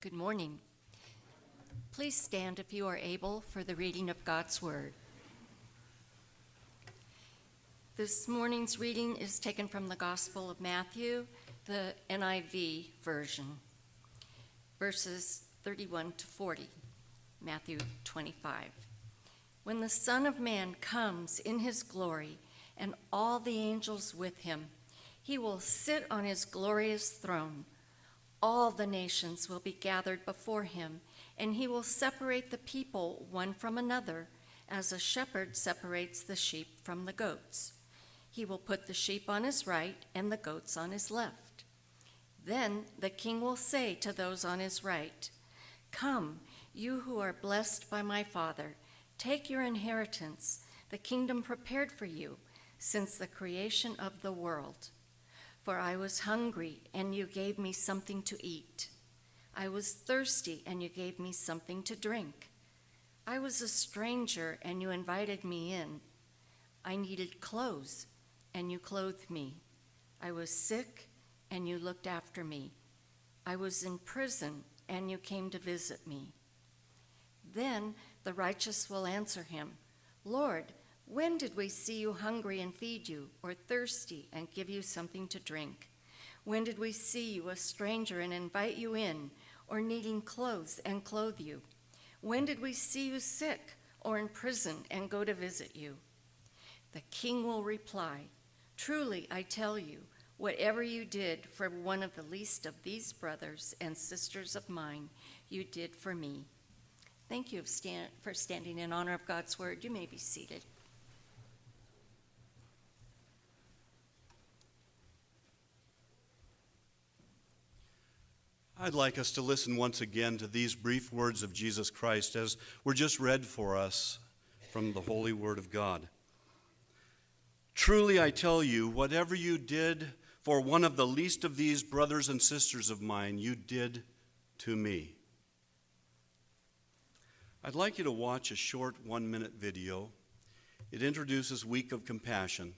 Good morning. Please stand if you are able for the reading of God's Word. This morning's reading is taken from the Gospel of Matthew, the NIV version, verses 31 to 40, Matthew 25. When the Son of Man comes in his glory and all the angels with him, he will sit on his glorious throne. All the nations will be gathered before him, and he will separate the people one from another, as a shepherd separates the sheep from the goats. He will put the sheep on his right and the goats on his left. Then the king will say to those on his right, "Come, you who are blessed by my Father, take your inheritance, the kingdom prepared for you since the creation of the world. For I was hungry, and you gave me something to eat. I was thirsty, and you gave me something to drink. I was a stranger, and you invited me in. I needed clothes, and you clothed me. I was sick, and you looked after me. I was in prison, and you came to visit me." Then the righteous will answer him, "Lord, when did we see you hungry and feed you, or thirsty and give you something to drink? When did we see you a stranger and invite you in, or needing clothes and clothe you? When did we see you sick or in prison and go to visit you?" The king will reply, "Truly, I tell you, whatever you did for one of the least of these brothers and sisters of mine, you did for me." Thank you for standing in honor of God's word. You may be seated. I'd like us to listen once again to these brief words of Jesus Christ as were just read for us from the Holy Word of God. "Truly I tell you, whatever you did for one of the least of these brothers and sisters of mine, you did to me." I'd like you to watch a short 1-minute video. It introduces Week of Compassion.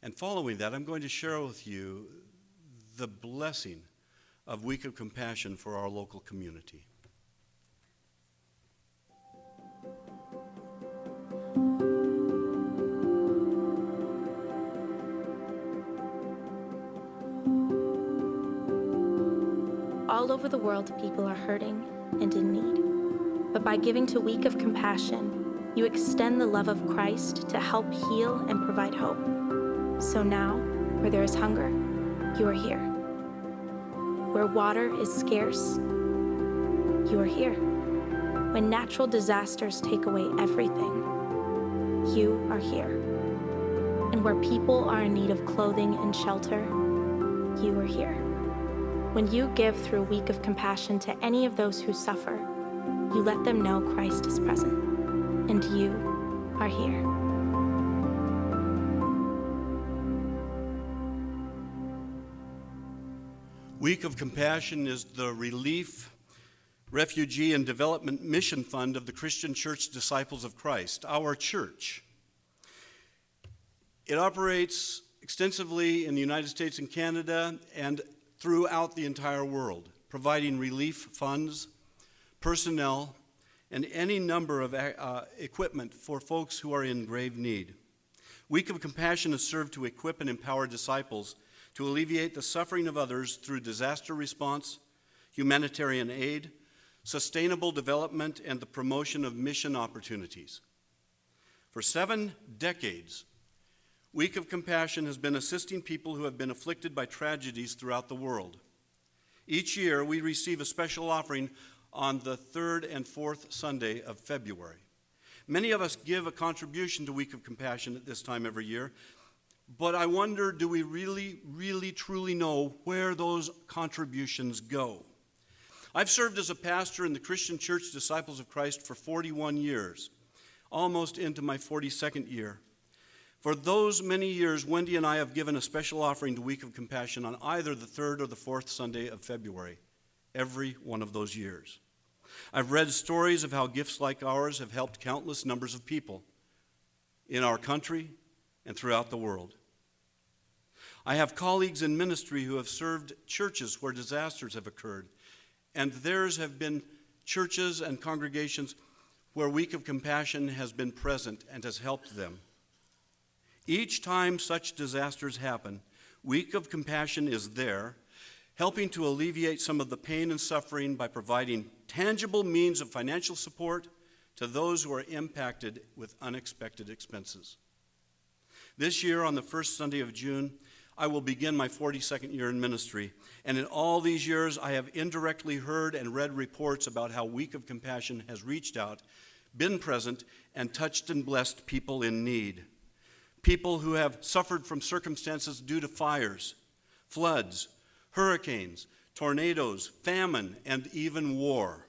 And following that, I'm going to share with you the blessing of Week of Compassion for our local community. All over the world, people are hurting and in need. But by giving to Week of Compassion, you extend the love of Christ to help heal and provide hope. So now, where there is hunger, you are here. Where water is scarce, you are here. When natural disasters take away everything, you are here. And where people are in need of clothing and shelter, you are here. When you give through Week of Compassion to any of those who suffer, you let them know Christ is present, and you are here. Week of Compassion is the Relief, Refugee, and Development Mission Fund of the Christian Church Disciples of Christ, our church. It operates extensively in the United States and Canada and throughout the entire world, providing relief funds, personnel, and any number of equipment for folks who are in grave need. Week of Compassion is served to equip and empower disciples to alleviate the suffering of others through disaster response, humanitarian aid, sustainable development, and the promotion of mission opportunities. For 7 decades, Week of Compassion has been assisting people who have been afflicted by tragedies throughout the world. Each year, we receive a special offering on the 3rd and 4th Sunday of February. Many of us give a contribution to Week of Compassion at this time every year, but I wonder, do we really, truly know where those contributions go? I've served as a pastor in the Christian Church Disciples of Christ for 41 years, almost into my 42nd year. For those many years, Wendy and I have given a special offering to Week of Compassion on either the 3rd or the 4th Sunday of February, every one of those years. I've read stories of how gifts like ours have helped countless numbers of people in our country and throughout the world. I have colleagues in ministry who have served churches where disasters have occurred, and theirs have been churches and congregations where Week of Compassion has been present and has helped them. Each time such disasters happen, Week of Compassion is there, helping to alleviate some of the pain and suffering by providing tangible means of financial support to those who are impacted with unexpected expenses. This year, on the first Sunday of June, I will begin my 42nd year in ministry, and in all these years, I have indirectly heard and read reports about how Week of Compassion has reached out, been present, and touched and blessed people in need. People who have suffered from circumstances due to fires, floods, hurricanes, tornadoes, famine, and even war.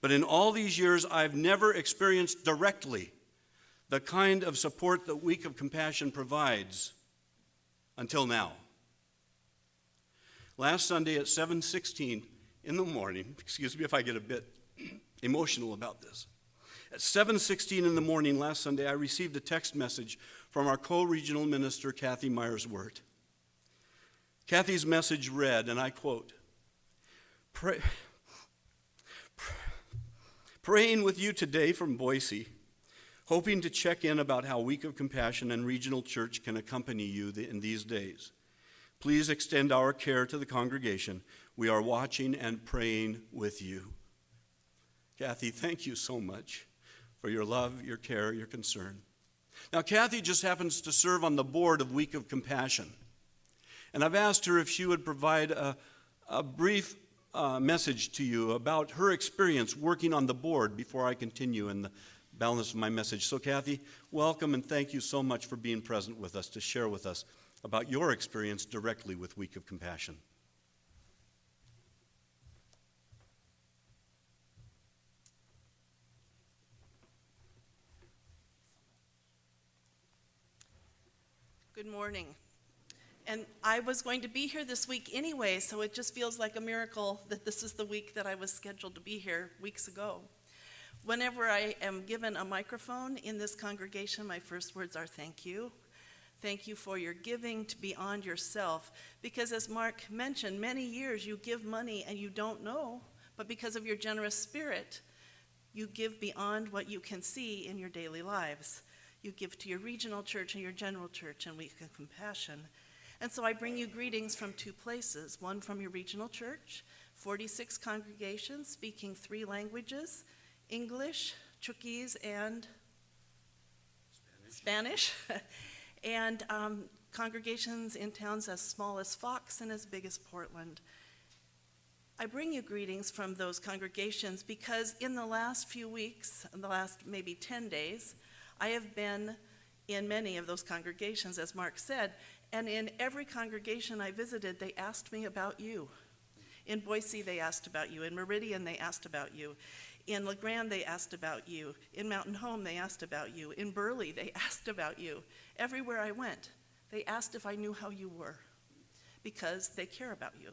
But in all these years, I've never experienced directly the kind of support that Week of Compassion provides until now. Last Sunday at 7:16 in the morning, excuse me if I get a bit emotional about this. At 7:16 in the morning last Sunday, I received a text message from our co-regional minister, Cathy Myers Wirt. Cathy's message read, and I quote, "Praying with you today from Boise, hoping to check in about how Week of Compassion and Regional Church can accompany you in these days. Please extend our care to the congregation. We are watching and praying with you." Cathy, thank you so much for your love, your care, your concern. Now, Cathy just happens to serve on the board of Week of Compassion. And I've asked her if she would provide a brief message to you about her experience working on the board before I continue in the balance of my message. So, Cathy, welcome and thank you so much for being present with us to share with us about your experience directly with Week of Compassion. Good morning. And I was going to be here this week anyway, so it just feels like a miracle that this is the week that I was scheduled to be here weeks ago. Whenever I am given a microphone in this congregation, my first words are thank you. Thank you for your giving to beyond yourself. Because as Mark mentioned, many years you give money and you don't know, but because of your generous spirit, you give beyond what you can see in your daily lives. You give to your regional church and your general church and Week of Compassion. And so I bring you greetings from two places. One from your regional church, 46 congregations speaking 3 languages, English, Chuukese, and Spanish. And congregations in towns as small as Fox and as big as Portland. I bring you greetings from those congregations because in the last few weeks, in the last maybe 10 days, I have been in many of those congregations, as Mark said, and in every congregation I visited, they asked me about you. In Boise, they asked about you. In Meridian, they asked about you. In La Grande, they asked about you. In Mountain Home, they asked about you. In Burley, they asked about you. Everywhere I went, they asked if I knew how you were, because they care about you.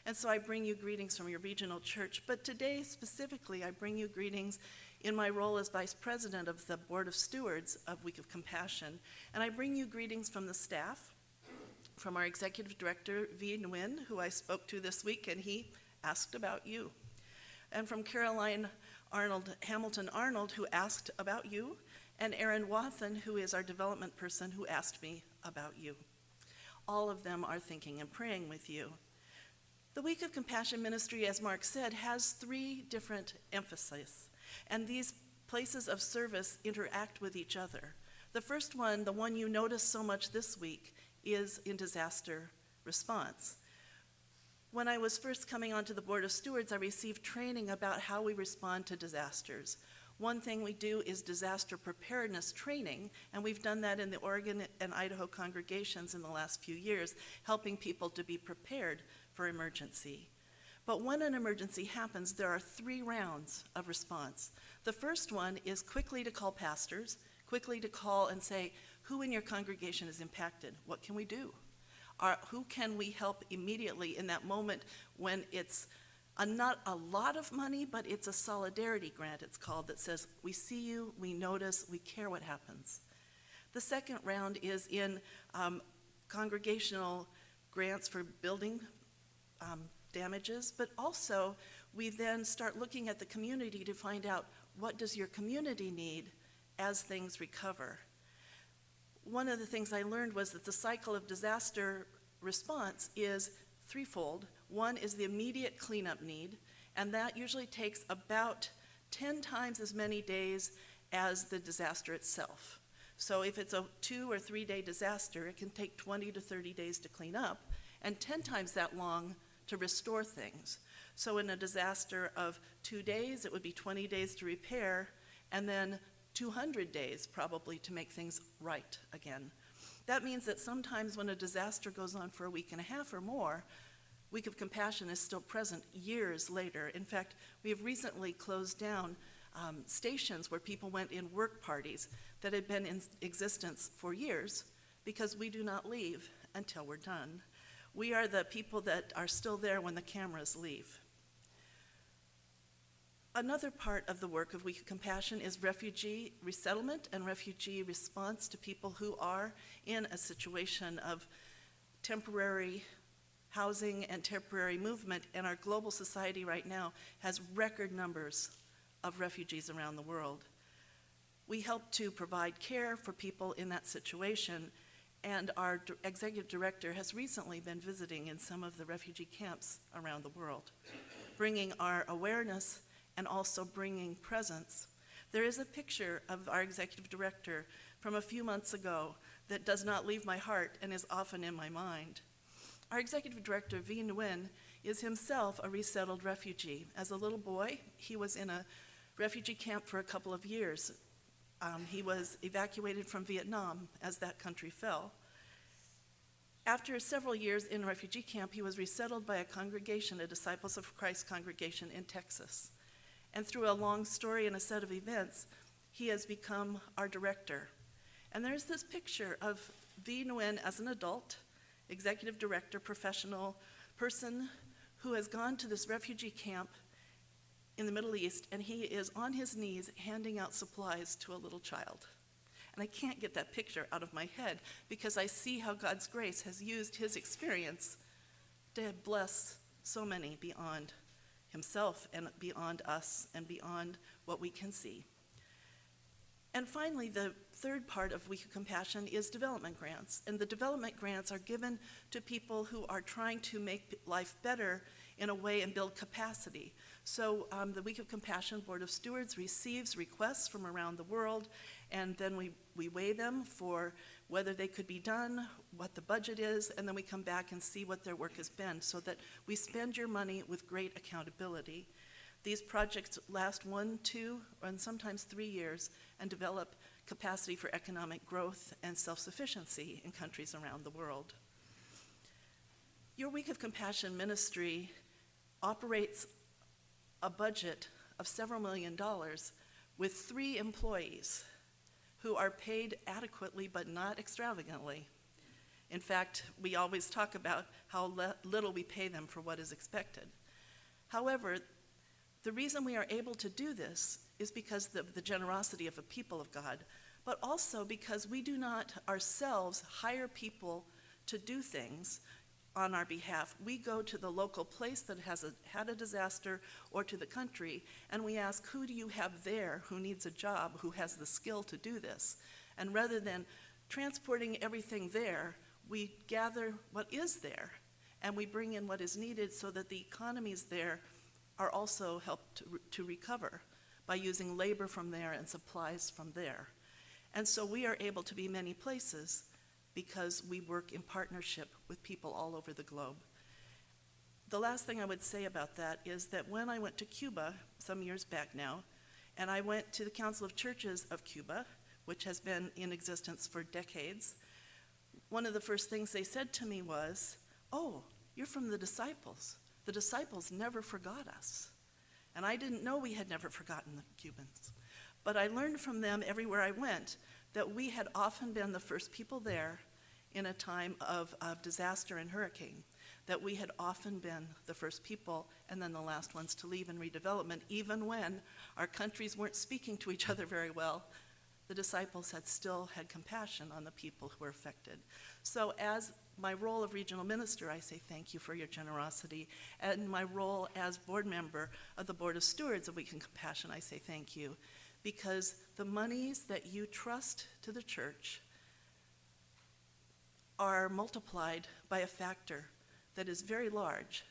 And so I bring you greetings from your regional church. But today, specifically, I bring you greetings in my role as Vice President of the Board of Stewards of Week of Compassion. And I bring you greetings from the staff, from our Executive Director, V. Nguyen, who I spoke to this week, and he asked about you. And from Caroline Hamilton Arnold, who asked about you, and Erin Wathen, who is our development person, who asked me about you. All of them are thinking and praying with you. The Week of Compassion Ministry, as Mark said, has 3 different emphases, and these places of service interact with each other. The first one, the one you notice so much this week, is in disaster response. When I was first coming onto the Board of Stewards, I received training about how we respond to disasters. One thing we do is disaster preparedness training, and we've done that in the Oregon and Idaho congregations in the last few years, helping people to be prepared for emergency. But when an emergency happens, there are 3 rounds of response. The first one is quickly to call pastors, quickly to call and say, who in your congregation is impacted? What can we do? Who can we help immediately in that moment when it's not a lot of money, but it's a solidarity grant, it's called, that says, we see you, we notice, we care what happens. The second round is in congregational grants for building damages, but also we then start looking at the community to find out, what does your community need as things recover? One of the things I learned was that the cycle of disaster response is threefold. One is the immediate cleanup need, and that usually takes about 10 times as many days as the disaster itself. So if it's a 2 or 3 day disaster, it can take 20 to 30 days to clean up, and 10 times that long to restore things. So in a disaster of 2 days, it would be 20 days to repair, and then 200 days probably to make things right again. That means that sometimes when a disaster goes on for a week and a half or more, Week of Compassion is still present years later. In fact, we have recently closed down stations where people went in work parties that had been in existence for years, because we do not leave until we're done. We are the people that are still there when the cameras leave. Another part of the work of Week of Compassion is refugee resettlement and refugee response to people who are in a situation of temporary housing and temporary movement. And our global society right now has record numbers of refugees around the world. We help to provide care for people in that situation, and our executive director has recently been visiting in some of the refugee camps around the world, bringing our awareness and also bringing presence. There is a picture of our executive director from a few months ago that does not leave my heart and is often in my mind. Our executive director, V. Nguyen, is himself a resettled refugee. As a little boy, he was in a refugee camp for a couple of years. He was evacuated from Vietnam as that country fell. After several years in a refugee camp, he was resettled by a congregation, a Disciples of Christ congregation in Texas. And through a long story and a set of events, he has become our director. And there's this picture of V. Nguyen as an adult, executive director, professional person who has gone to this refugee camp in the Middle East, and he is on his knees handing out supplies to a little child. And I can't get that picture out of my head because I see how God's grace has used his experience to bless so many beyond himself and beyond us and beyond what we can see. And finally, the third part of Week of Compassion is development grants. And the development grants are given to people who are trying to make life better in a way and build capacity. So the Week of Compassion Board of Stewards receives requests from around the world, and then we weigh them for whether they could be done, what the budget is, and then we come back and see what their work has been so that we spend your money with great accountability. These projects last 1, 2, and sometimes 3 years and develop capacity for economic growth and self-sufficiency in countries around the world. Your Week of Compassion ministry operates a budget of several $1 million with 3 employees who are paid adequately but not extravagantly. In fact, we always talk about how little we pay them for what is expected. However, the reason we are able to do this is because of the generosity of the people of God, but also because we do not ourselves hire people to do things on our behalf. We go to the local place that has had a disaster or to the country, and we ask, who do you have there who needs a job, who has the skill to do this? And rather than transporting everything there, we gather what is there, and we bring in what is needed so that the economies there are also helped to recover by using labor from there and supplies from there. And so we are able to be many places because we work in partnership with people all over the globe. The last thing I would say about that is that when I went to Cuba some years back now, and I went to the Council of Churches of Cuba, which has been in existence for decades, one of the first things they said to me was, "Oh, you're from the Disciples. The Disciples never forgot us." And I didn't know we had never forgotten the Cubans. But I learned from them everywhere I went that we had often been the first people there in a time of disaster and hurricane, that we had often been the first people and then the last ones to leave in redevelopment, even when our countries weren't speaking to each other very well. The Disciples had still had compassion on the people who were affected. So as my role of regional minister, I say thank you for your generosity. And my role as board member of the Board of Stewards of Week of Compassion, I say thank you. Because the monies that you trust to the church are multiplied by a factor that is very large.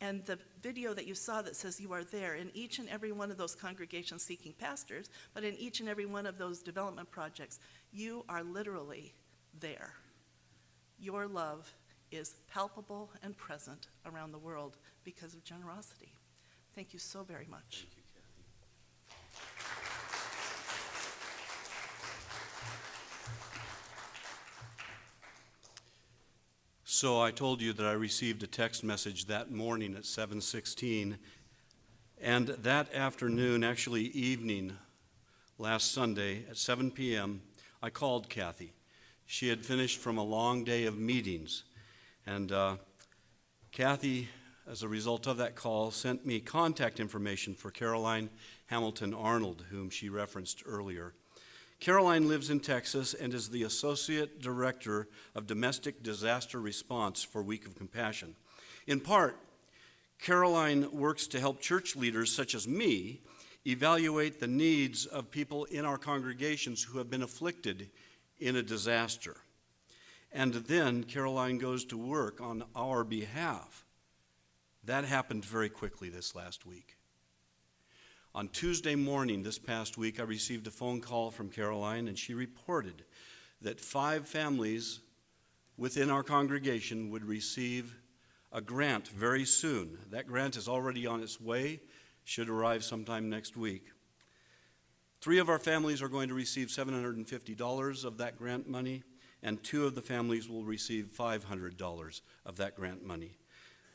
And the video that you saw that says you are there in each and every one of those congregations seeking pastors, but in each and every one of those development projects, you are literally there. Your love is palpable and present around the world because of generosity. Thank you so very much. Thank you, Cathy. So I told you that I received a text message that morning at 7:16, and that afternoon, actually evening, last Sunday at 7 p.m., I called Cathy. She had finished from a long day of meetings, and Cathy, as a result of that call, sent me contact information for Caroline Hamilton Arnold, whom she referenced earlier. Caroline lives in Texas and is the Associate Director of Domestic Disaster Response for Week of Compassion. In part, Caroline works to help church leaders such as me evaluate the needs of people in our congregations who have been afflicted in a disaster. And then Caroline goes to work on our behalf. That happened very quickly this last week. On Tuesday morning this past week, I received a phone call from Caroline, and she reported that 5 families within our congregation would receive a grant very soon. That grant is already on its way, should arrive sometime next week. 3 of our families are going to receive $750 of that grant money, and 2 of the families will receive $500 of that grant money.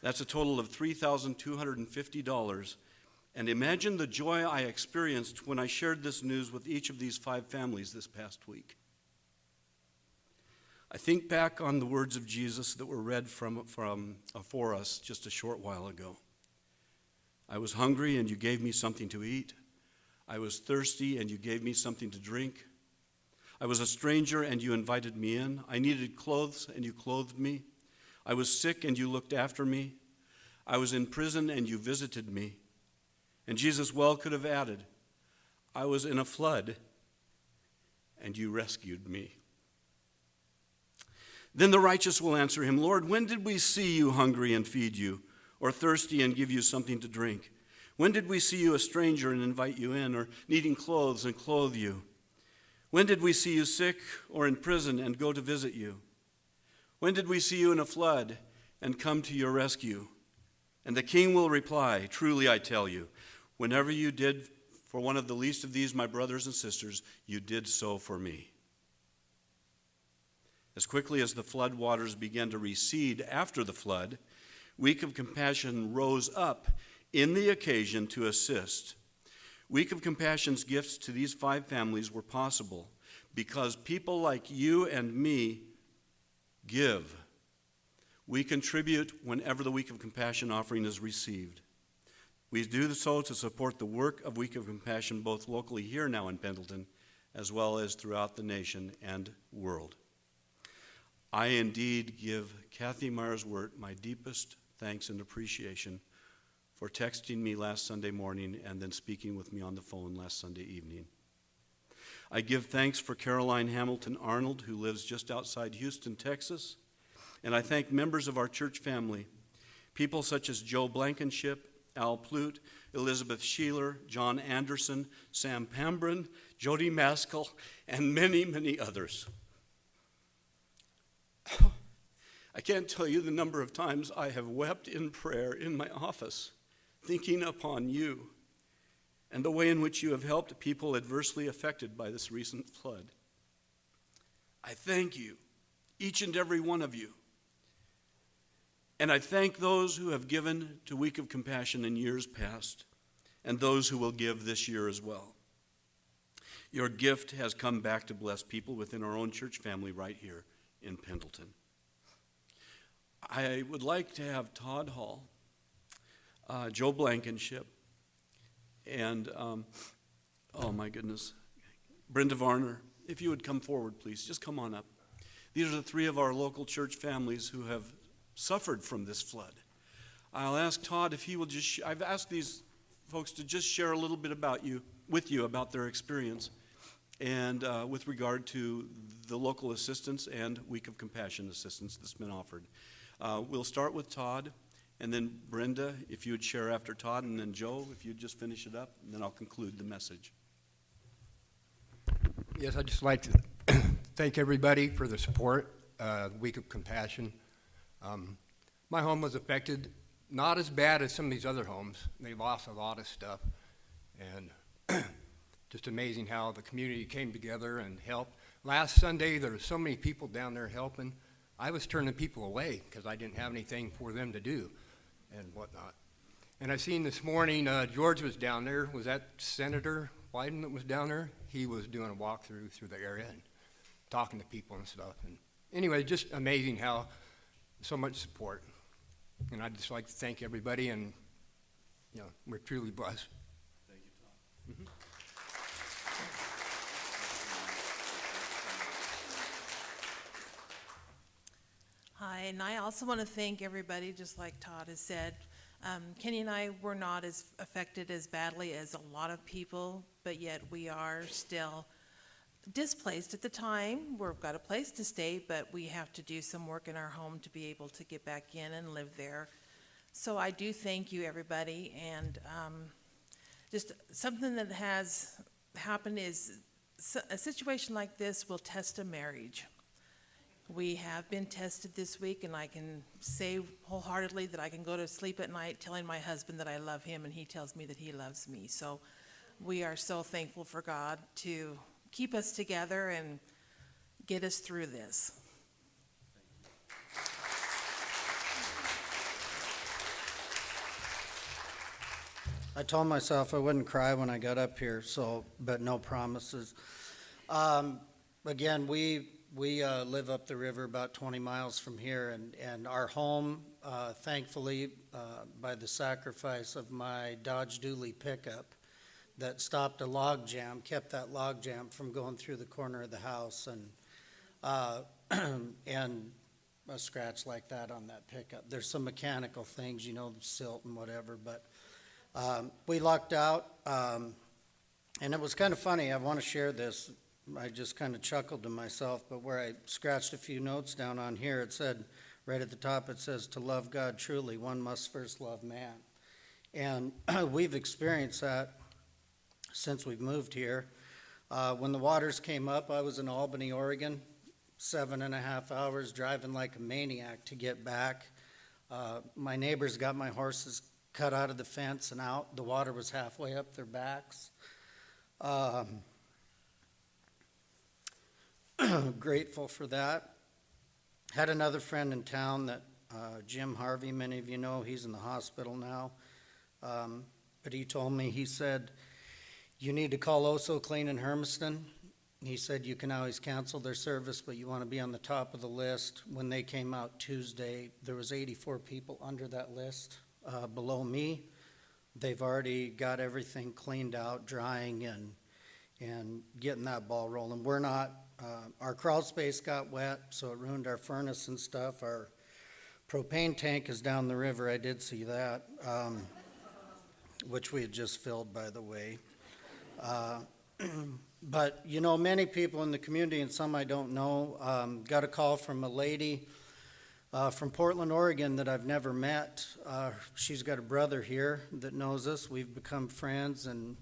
That's a total of $3,250. And imagine the joy I experienced when I shared this news with each of these 5 families this past week. I think back on the words of Jesus that were read for us just a short while ago. I was hungry and you gave me something to eat. I was thirsty and you gave me something to drink. I was a stranger and you invited me in. I needed clothes and you clothed me. I was sick and you looked after me. I was in prison and you visited me. And Jesus well could have added, I was in a flood and you rescued me. Then the righteous will answer him, Lord, when did we see you hungry and feed you, or thirsty and give you something to drink? When did we see you a stranger and invite you in, or needing clothes and clothe you? When did we see you sick or in prison and go to visit you? When did we see you in a flood and come to your rescue? And the king will reply, truly I tell you, whenever you did for one of the least of these, my brothers and sisters, you did so for me. As quickly as the flood waters began to recede after the flood, Week of Compassion rose up in the occasion to assist. Week of Compassion's gifts to these 5 families were possible because people like you and me give. We contribute whenever the Week of Compassion offering is received. We do so to support the work of Week of Compassion both locally here now in Pendleton as well as throughout the nation and world. I indeed give Cathy Myers Wirt my deepest thanks and appreciation for texting me last Sunday morning and then speaking with me on the phone last Sunday evening. I give thanks for Caroline Hamilton Arnold, who lives just outside Houston, Texas, and I thank members of our church family, people such as Joe Blankenship, Al Plute, Elizabeth Sheeler, John Anderson, Sam Pambrin, Jody Maskell, and many, many others. I can't tell you the number of times I have wept in prayer in my office, thinking upon you and the way in which you have helped people adversely affected by this recent flood. I thank you, each and every one of you. And I thank those who have given to Week of Compassion in years past, and those who will give this year as well. Your gift has come back to bless people within our own church family right here in Pendleton. I would like to have Todd Hall, Joe Blankenship, and, oh my goodness, Brenda Varner, if you would come forward, please. Just come on up. These are the three of our local church families who have suffered from this flood. I'll ask Todd if he will just, I've asked these folks to just share a little bit with you about their experience and with regard to the local assistance and Week of Compassion assistance that's been offered. We'll start with Todd, and then Brenda, if you would share after Todd, and then Joe, if you'd just finish it up, and then I'll conclude the message. Yes, I'd just like to thank everybody for the support, Week of Compassion. My home was affected, not as bad as some of these other homes. They lost a lot of stuff, and just amazing how the community came together and helped. Last Sunday, there were so many people down there helping. I was turning people away because I didn't have anything for them to do and whatnot. And I seen this morning, George was down there. Was that Senator Wyden that was down there? He was doing a walkthrough through the area and talking to people and stuff. And anyway, just amazing how so much support. And I'd just like to thank everybody, and we're truly blessed. Thank you, Todd. Mm-hmm. Hi, and I also want to thank everybody, just like Todd has said. Kenny and I were not as affected as badly as a lot of people, but yet we are still displaced at the time. We've got a place to stay, but we have to do some work in our home to be able to get back in and live there. So I do thank you, everybody, and just something that has happened is a situation like this will test a marriage. We have been tested this week, and I can say wholeheartedly that I can go to sleep at night telling my husband that I love him, and he tells me that he loves me. So we are so thankful for God to keep us together and get us through this. I told myself I wouldn't cry when I got up here, but no promises. Again, we live up the river about 20 miles from here, and our home, thankfully, by the sacrifice of my Dodge Dually pickup that stopped a log jam, kept that log jam from going through the corner of the house, and a scratch like that on that pickup. There's some mechanical things, the silt and whatever, but we lucked out, and it was kind of funny. I want to share this. I just kind of chuckled to myself, but where I scratched a few notes down on here, it said, right at the top, it says, to love God truly, one must first love man. And we've experienced that since we've moved here. When the waters came up, I was in Albany, Oregon, 7.5 hours driving like a maniac to get back. My neighbors got my horses cut out of the fence and out. The water was halfway up their backs. Grateful for that. Had another friend in town that Jim Harvey, many of you know, he's in the hospital now. But he told me, he said, you need to call Oso Clean in Hermiston. He said you can always cancel their service, but you want to be on the top of the list. When they came out Tuesday, there was 84 people under that list below me. They've already got everything cleaned out, drying, and getting that ball rolling. We're not. Our crawl space got wet, so it ruined our furnace and stuff. Our propane tank is down the river. I did see that, which we had just filled, by the way. But, many people in the community, and some I don't know, got a call from a lady from Portland, Oregon that I've never met. She's got a brother here that knows us. We've become friends, and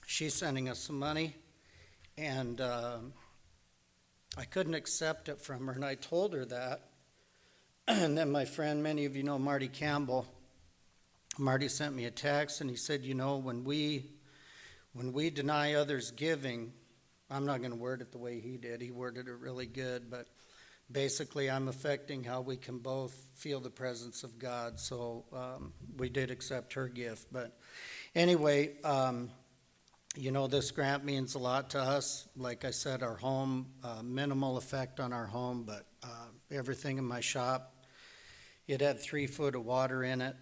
she's sending us some money. And I couldn't accept it from her, and I told her that. And then my friend, many of you know Marty Campbell, Marty sent me a text, and he said, when we deny others giving, I'm not going to word it the way he did. He worded it really good, but basically I'm affecting how we can both feel the presence of God. So we did accept her gift. But anyway, this grant means a lot to us. Like I said, our home, minimal effect on our home, but everything in my shop, it had 3 foot of water in it.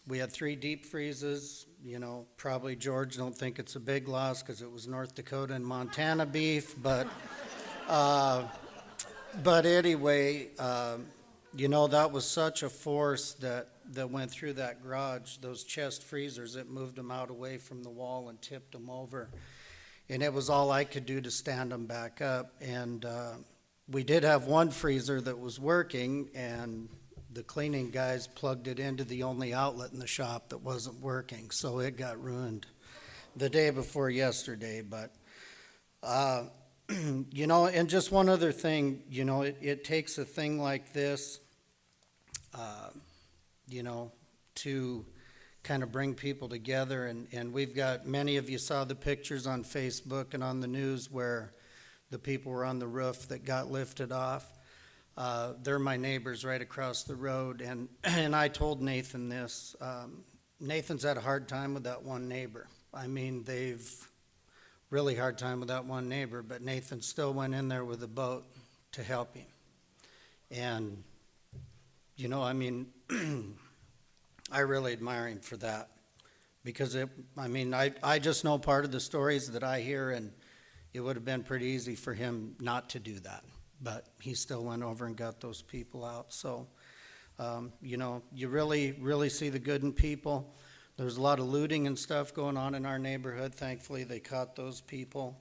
We had 3 deep freezes. Probably George don't think it's a big loss because it was North Dakota and Montana beef, but But anyway, that was such a force that went through that garage, those chest freezers, it moved them out away from the wall and tipped them over. And it was all I could do to stand them back up. And we did have one freezer that was working, and the cleaning guys plugged it into the only outlet in the shop that wasn't working. So it got ruined the day before yesterday. But and just one other thing, it takes a thing like this, to kind of bring people together. And we've got, many of you saw the pictures on Facebook and on the news where the people were on the roof that got lifted off. They're my neighbors right across the road. And I told Nathan this. Nathan's had a hard time with that one neighbor. I mean, they've really hard time with that one neighbor, but Nathan still went in there with a boat to help him. And, I really admire him for that, because I just know part of the stories that I hear, and it would have been pretty easy for him not to do that, but he still went over and got those people out. So, you really, really see the good in people. There's a lot of looting and stuff going on in our neighborhood. Thankfully, they caught those people.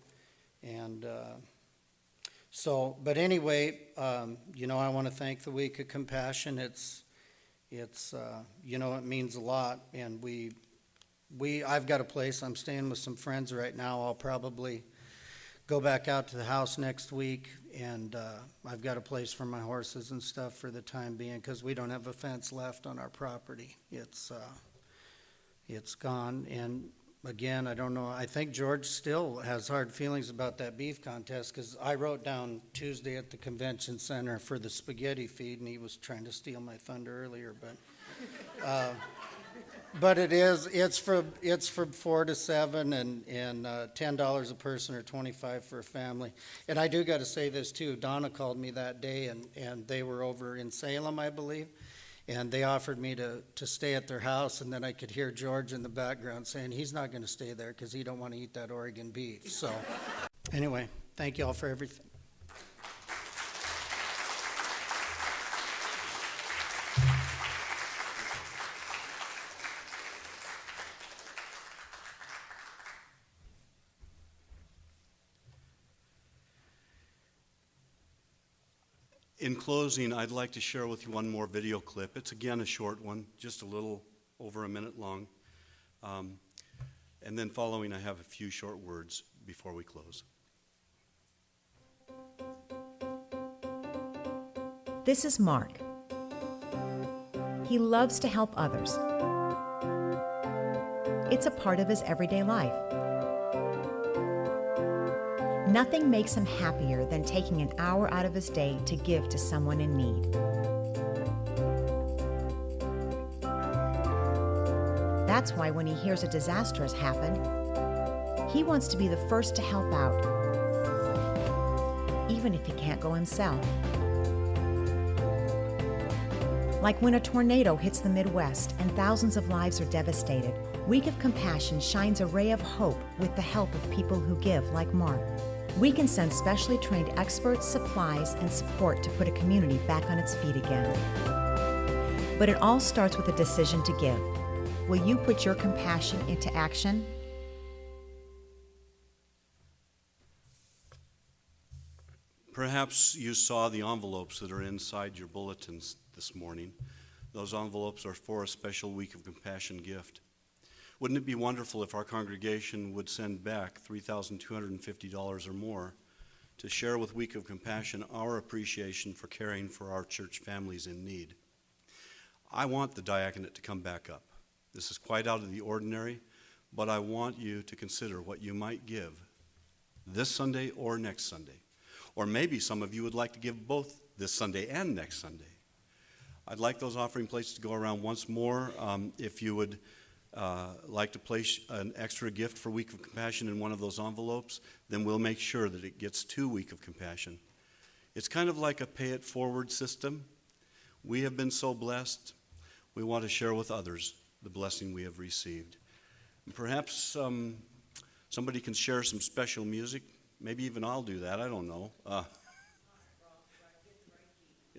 And but anyway, I want to thank the Week of Compassion. It's it means a lot. And I've got a place. I'm staying with some friends right now. I'll probably go back out to the house next week. And I've got a place for my horses and stuff for the time being, because we don't have a fence left on our property. It's gone. And again, I don't know, I think George still has hard feelings about that beef contest, because I wrote down Tuesday at the convention center for the spaghetti feed, and he was trying to steal my thunder earlier. But it's from 4 to 7, and $10 a person, or $25 for a family. And I do got to say this too. Donna called me that day, and they were over in Salem, I believe. And they offered me to stay at their house, and then I could hear George in the background saying he's not going to stay there because he don't want to eat that Oregon beef. So anyway, thank you all for everything. In closing, I'd like to share with you one more video clip. It's again a short one, just a little over a minute long. And then following, I have a few short words before we close. This is Mark. He loves to help others. It's a part of his everyday life. Nothing makes him happier than taking an hour out of his day to give to someone in need. That's why when he hears a disaster has happened, he wants to be the first to help out, even if he can't go himself. Like when a tornado hits the Midwest and thousands of lives are devastated, Week of Compassion shines a ray of hope with the help of people who give, like Mark. We can send specially trained experts, supplies, and support to put a community back on its feet again. But it all starts with a decision to give. Will you put your compassion into action? Perhaps you saw the envelopes that are inside your bulletins this morning. Those envelopes are for a special Week of Compassion gift. Wouldn't it be wonderful if our congregation would send back $3,250 or more to share with Week of Compassion our appreciation for caring for our church families in need? I want the diaconate to come back up. This is quite out of the ordinary, but I want you to consider what you might give this Sunday or next Sunday. Or maybe some of you would like to give both this Sunday and next Sunday. I'd like those offering plates to go around once more. If you would like to place an extra gift for Week of Compassion in one of those envelopes, then we'll make sure that it gets to Week of Compassion. It's kind of like a pay-it-forward system. We have been so blessed. We want to share with others the blessing we have received. And perhaps somebody can share some special music Maybe even I'll do that, I don't know.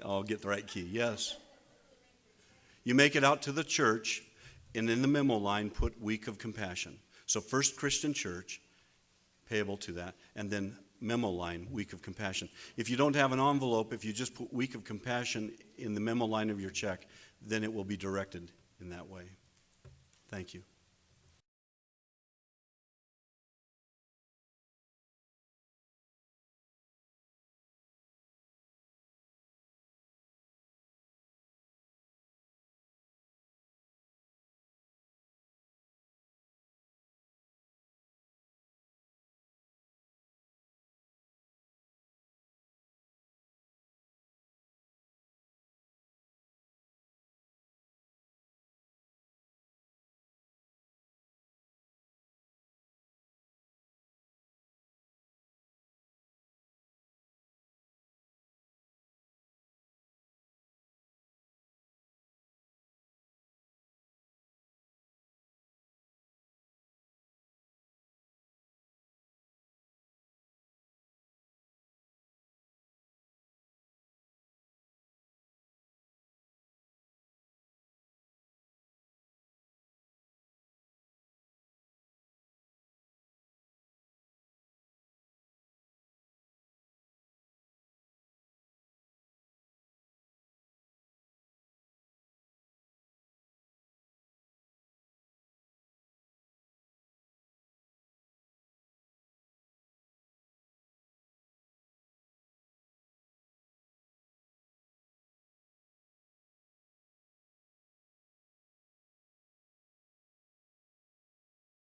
I'll get the right key, yes. You make it out to the church, and in the memo line, put Week of Compassion. So First Christian Church, payable to that, and then memo line, Week of Compassion. If you don't have an envelope, if you just put Week of Compassion in the memo line of your check, then it will be directed in that way. Thank you.